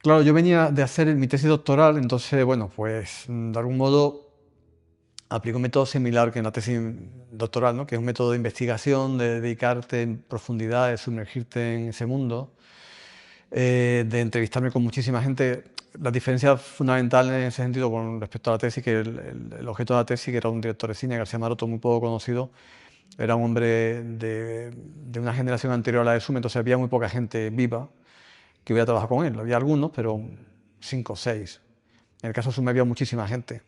Claro, yo venía de hacer mi tesis doctoral, entonces, bueno, pues de algún modo aplico un método similar que en la tesis doctoral, ¿no? Que es un método de investigación, de dedicarte en profundidad, de sumergirte en ese mundo, de entrevistarme con muchísima gente. La diferencia fundamental en ese sentido con respecto a la tesis, que el objeto de la tesis, que era un director de cine, García Maroto, muy poco conocido, era un hombre de una generación anterior a la de Sume, entonces había muy poca gente viva que hubiera trabajado con él. Había algunos, pero 5 o 6. En el caso de Sume había muchísima gente.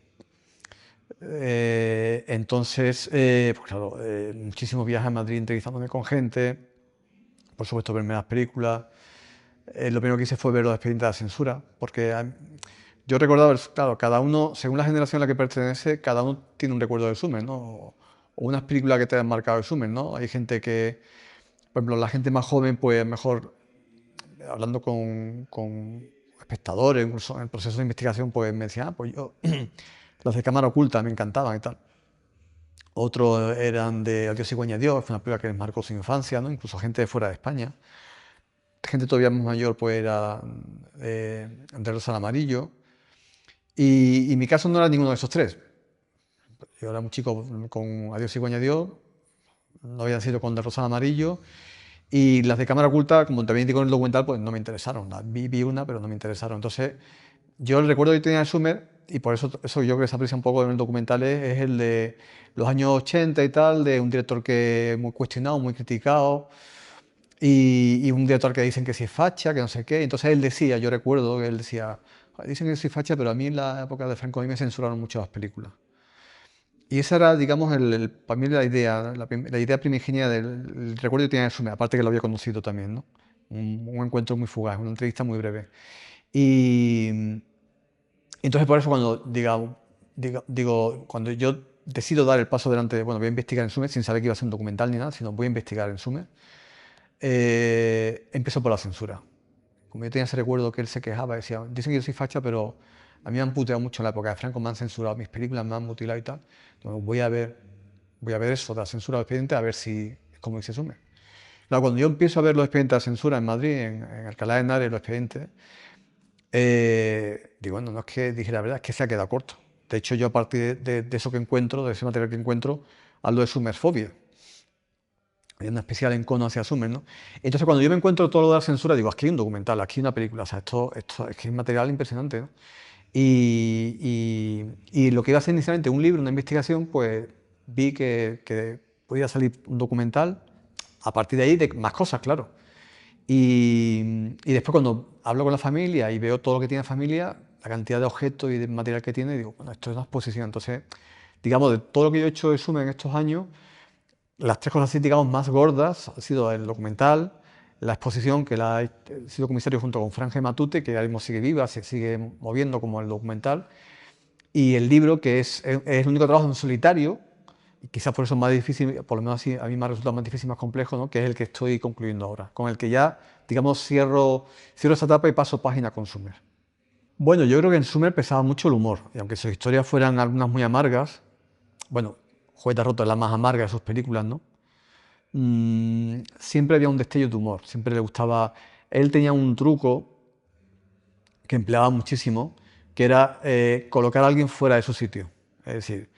Entonces, pues claro, muchísimos viajes a Madrid entrevistándome con gente, por supuesto verme las películas. Lo primero que hice fue ver los expedientes de la censura, porque yo recordaba, claro, cada uno, según la generación a la que pertenece, cada uno tiene un recuerdo de Sumer, ¿no? O unas películas que te han marcado de Sumer, ¿no? Hay gente que, por ejemplo, la gente más joven, pues mejor, hablando con espectadores, incluso en el proceso de investigación, pues me decían, pues yo, las de cámara oculta me encantaban y tal. Otros eran de Adiós Cigüeña Adiós, fue una película que les marcó su infancia, ¿no? Incluso gente de fuera de España. Gente todavía más mayor, pues era de Rosa al Amarillo. Y mi caso no era ninguno de esos tres. Yo era muy chico con Adiós Cigüeña Adiós, no había sido con De Rosa al Amarillo. Y las de cámara oculta, como también digo en el documental, pues no me interesaron. Vi una, pero no me interesaron. Entonces, yo el recuerdo que tenía de Sumer, y por eso yo creo que se aprecia un poco en el documental, es el de los años 80 y tal, de un director que muy cuestionado, muy criticado, y un director que dicen que sí es facha, que no sé qué. Entonces él decía, yo recuerdo que él decía, dicen que soy facha, pero a mí en la época de Franco a mí me censuraron mucho las películas. Y esa era, digamos, para mí la idea, la idea primigenia del recuerdo que tenía de Sumer, aparte que lo había conocido también, ¿no? Un encuentro muy fugaz, una entrevista muy breve. Y entonces por eso cuando digo, cuando yo decido dar el paso adelante, bueno, voy a investigar en Sumer sin saber que iba a ser un documental ni nada, sino voy a investigar en Sumer, empezó por la censura. Como yo tenía ese recuerdo que él se quejaba, decía, dicen que yo soy facha, pero a mí me han puteado mucho en la época de Franco, me han censurado mis películas, me han mutilado y tal. Entonces voy a ver eso de la censura de los expedientes, a ver si es como dice Sumer. Claro, cuando yo empiezo a ver los expedientes de la censura en Madrid, en Alcalá de Henares, los expedientes, digo, bueno, no es que dije la verdad, es que se ha quedado corto. De hecho, yo a partir de eso que encuentro, de ese material que encuentro, hablo de sumerfobia. Hay una especial encono hacia Sumer, ¿no? Entonces, cuando yo me encuentro todo lo de la censura, digo, aquí hay un documental, aquí hay una película, o sea, esto es que es material impresionante, ¿no? Y lo que iba a ser inicialmente un libro, una investigación, pues vi que podía salir un documental, a partir de ahí de más cosas, claro. Y después cuando hablo con la familia y veo todo lo que tiene la familia, la cantidad de objetos y de material que tiene, digo, bueno, esto es una exposición. Entonces, digamos, de todo lo que yo he hecho de Sumer en estos años, las tres cosas así, digamos, más gordas ha sido el documental, la exposición, que la he sido comisario junto con Franje Matute, que ahora mismo sigue viva, se sigue moviendo como el documental, y el libro, que es el único trabajo en solitario, y quizás por eso es más difícil, por lo menos así, a mí me ha resultado más difícil, más complejo, ¿no? Que es el que estoy concluyendo ahora, con el que ya, digamos, cierro esa etapa y paso página con Sumer. Bueno, yo creo que en Sumer pesaba mucho el humor, y aunque sus historias fueran algunas muy amargas, bueno, Juguete Roto es la más amarga de sus películas, ¿no? Siempre había un destello de humor, siempre le gustaba. Él tenía un truco que empleaba muchísimo, que era colocar a alguien fuera de su sitio. Es decir,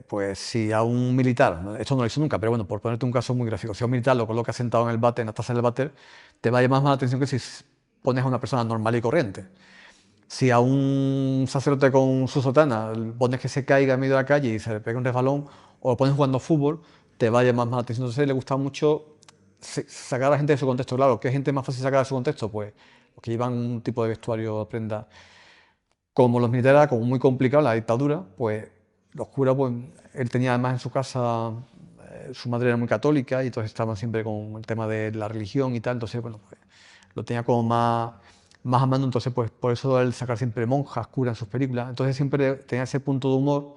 pues si a un militar, esto no lo hizo nunca, pero bueno, por ponerte un caso muy gráfico, si a un militar lo colocas sentado en el váter, en la taza del váter, te va a llamar más la atención que si pones a una persona normal y corriente. Si a un sacerdote con su sotana pones que se caiga en medio de la calle y se le pega un resbalón, o lo pones jugando fútbol, te va a llamar más la atención. Entonces le gustaba mucho sacar a la gente de su contexto. Claro, ¿qué gente más fácil sacar de su contexto? Pues los que llevan un tipo de vestuario, prenda. Como los militares era como muy complicado, la dictadura, pues los curas, pues él tenía además en su casa, su madre era muy católica y entonces estaban siempre con el tema de la religión y tal, entonces, bueno, pues lo tenía como más a mano, entonces, pues por eso él sacar siempre monjas, curas en sus películas, entonces siempre tenía ese punto de humor.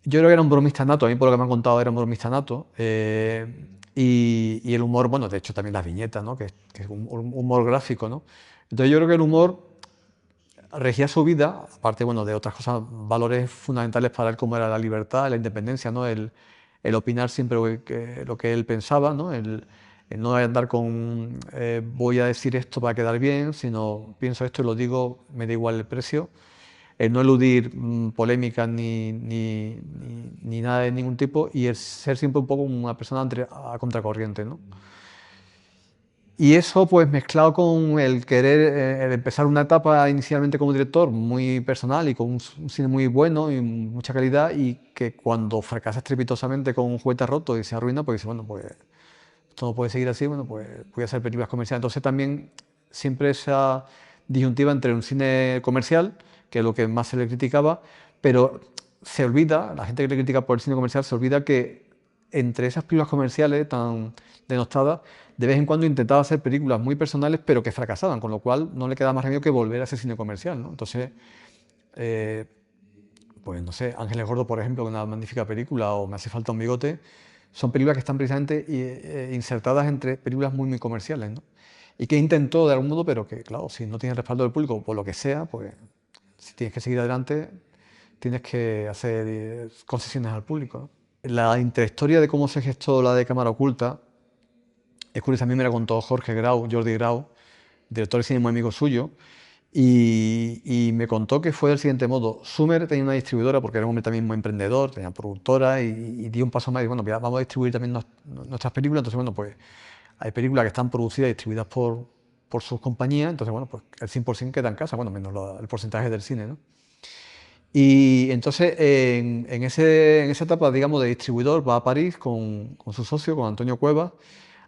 Yo creo que era un bromista nato, a mí por lo que me han contado era un bromista nato, y el humor, bueno, de hecho también las viñetas, ¿no? Que es un humor gráfico, ¿no? Entonces yo creo que el humor regía su vida, aparte bueno, de otras cosas, valores fundamentales para él como era la libertad, la independencia, ¿no? El opinar siempre lo que él pensaba, ¿no? No voy a andar con voy a decir esto para quedar bien, sino pienso esto y lo digo, me da igual el precio. El no eludir polémicas ni nada de ningún tipo, y el ser siempre un poco una persona a contracorriente, ¿no? Y eso, pues mezclado con el querer el empezar una etapa inicialmente como director muy personal y con un cine muy bueno y mucha calidad, y que cuando fracasa estrepitosamente con Un juguete roto y se arruina, pues dice, bueno, pues esto no puede seguir así, bueno, pues voy a hacer películas comerciales. Entonces también siempre esa disyuntiva entre un cine comercial, que es lo que más se le criticaba, pero se olvida, la gente que le critica por el cine comercial se olvida que entre esas películas comerciales tan denostadas, de vez en cuando intentaba hacer películas muy personales, pero que fracasaban, con lo cual no le quedaba más remedio que volver a ese cine comercial, ¿no? Entonces, eh, pues no sé, Ángeles Gordo, por ejemplo, una magnífica película, o Me hace falta un bigote, son películas que están precisamente insertadas entre películas muy comerciales, ¿no? Y que intentó de algún modo, pero que, claro, si no tienes respaldo del público, por lo que sea, pues si tienes que seguir adelante, tienes que hacer concesiones al público, ¿no? La intrahistoria de cómo se gestó la de cámara oculta es curiosa. A mí me la contó Jorge Grau, Jordi Grau, director de cine muy amigo suyo, y me contó que fue del siguiente modo. Sumer tenía una distribuidora, porque era un hombre también muy emprendedor, tenía productora, y dio un paso más y bueno, pues vamos a distribuir también nuestras películas. Entonces, bueno, pues hay películas que están producidas y distribuidas por sus compañías, entonces, bueno, pues el 100% queda en casa, bueno, menos el porcentaje del cine, ¿no? Y entonces, en esa etapa, digamos, de distribuidor, va a París con su socio, con Antonio Cuevas,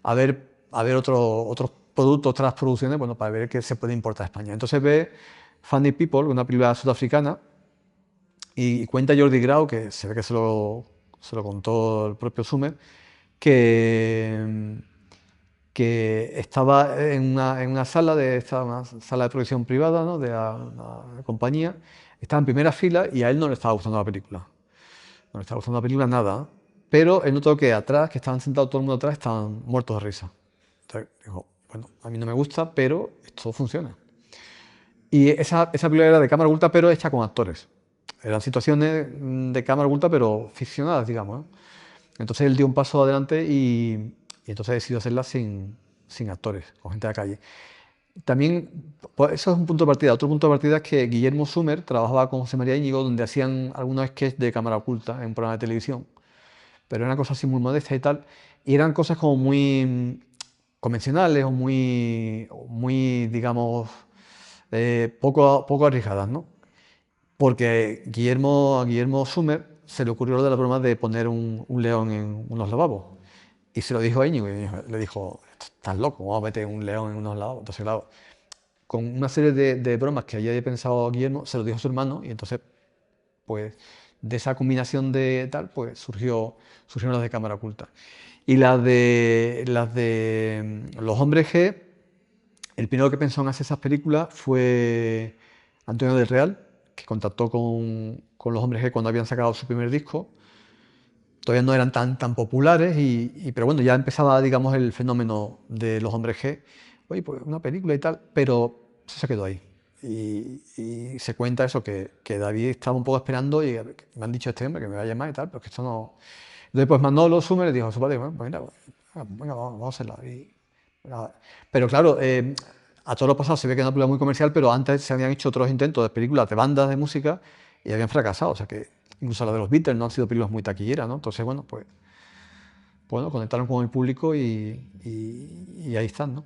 a ver otros productos, otras producciones, bueno, para ver qué se puede importar a España. Entonces ve Funny People, una película sudafricana, y cuenta Jordi Grau, que se ve que se lo contó el propio Sumer, que, que estaba en una sala una sala de proyección privada, ¿no?, de la compañía, estaba en primera fila y a él no le estaba gustando la película. No le estaba gustando la película nada, pero él notó que atrás, que estaban sentados todo el mundo atrás, estaban muertos de risa. Entonces dijo, bueno, a mí no me gusta, pero esto funciona. Y esa película era de cámara oculta, pero hecha con actores. Eran situaciones de cámara oculta, pero ficcionadas, digamos, ¿no? Entonces él dio un paso adelante y entonces decidió hacerla sin actores, con gente de la calle. También, pues eso es un punto de partida. Otro punto de partida es que Guillermo Sumer trabajaba con José María Íñigo, donde hacían algunos sketches de cámara oculta en un programa de televisión, pero eran cosas así muy modestas y tal, y eran cosas como muy convencionales o muy, digamos, poco arriesgadas, ¿no? Porque a Guillermo Sumer se le ocurrió lo de la broma de poner un león en unos lavabos. Y se lo dijo a Íñigo, y le dijo, estás loco, vamos a meter un león en unos lavabos. Entonces, claro, con una serie de bromas que había pensado Guillermo, se lo dijo a su hermano, y entonces, pues, de esa combinación de tal, pues surgieron las de cámara oculta. Y las de Los Hombres G, el primero que pensó en hacer esas películas fue Antonio del Real, que contactó con Los Hombres G cuando habían sacado su primer disco. Todavía no eran tan populares, pero bueno, ya empezaba, digamos, el fenómeno de Los Hombres G. Oye, pues una película y tal, pero se quedó ahí. Y se cuenta eso, que David estaba un poco esperando y me han dicho este hombre que me va a llamar y tal, pero es que esto no... Entonces, pues Manolo Sumer le dijo a su padre, bueno, pues mira, venga, vamos a hacerla. Venga. Pero claro, a todos los pasados se ve que es una película muy comercial, pero antes se habían hecho otros intentos de películas de bandas de música y habían fracasado. O sea que incluso las de los Beatles no han sido películas muy taquilleras, ¿no? Entonces, bueno, pues bueno, conectaron con el público y ahí están, ¿no?